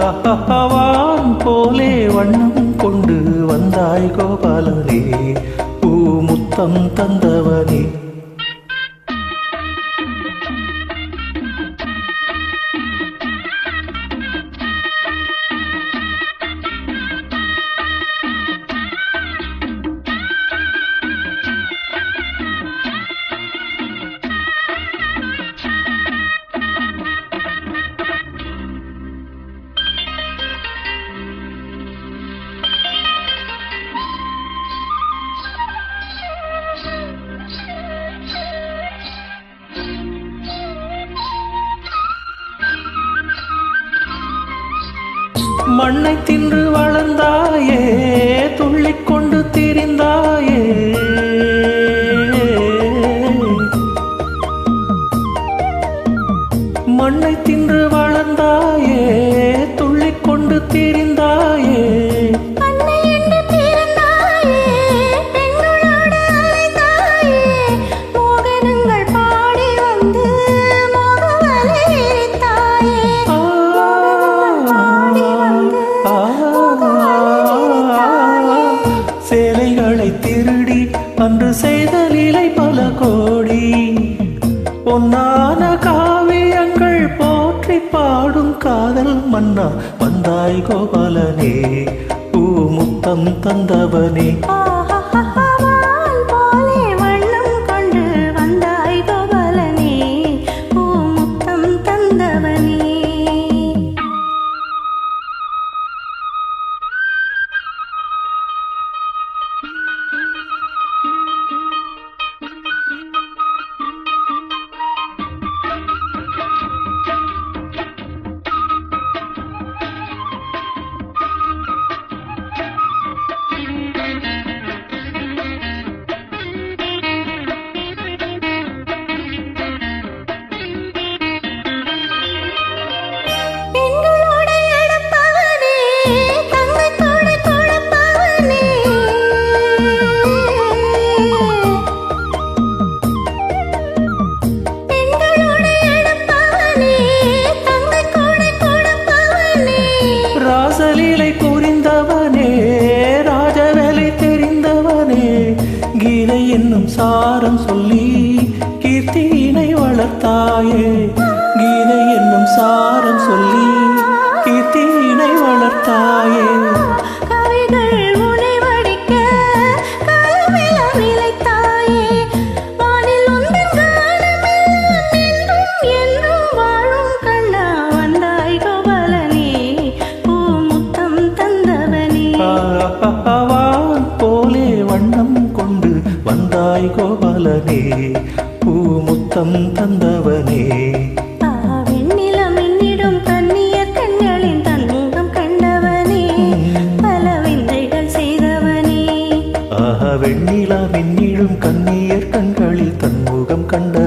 வான் போலே வண்ணம் கொண்டு வந்தாய் கோபாலனே, பூமுத்தம் தந்தவனே. மண்ணை தின்று வளர்ந்தாயே, துள்ளிக்கொண்டு திரிந்தாயே, மண்ணை தின்று வளர்ந்தாயே, துள்ளிக்கொண்டு திரிந்தாயே. சேலைகளை திருடி அன்று செய்த லீலை பல கோடி, பொன்னான காவியங்கள் போற்றி பாடும் காதல் மன்னா வந்தாய் கோபாலனே, பூமுத்தம் தந்தவனே. ராசலீலை புரிந்தவனே, ராஜவேலை தெரிந்தவனே, கீதை என்னும் சாரம் சொல்லி கீர்த்தியினை வளர்த்தாயே, கீதை என்னும் சாரம் சொல்லி கீர்த்தியினை வளர்த்தாயே. வான் போலே வண்ணம் கொண்டு வந்தாய் கோபாலனே, பூமுத்தம் தந்தவனே. வெண்ணிலம் என்னிடும் கண்ணிய கண்களின் தன்முகம் கண்டவனே, பல விந்தைகள் செய்தவனே. வெண்ணிலம் என்னிடும் கண்ணியர் கண்களில் தன்முகம் கண்ட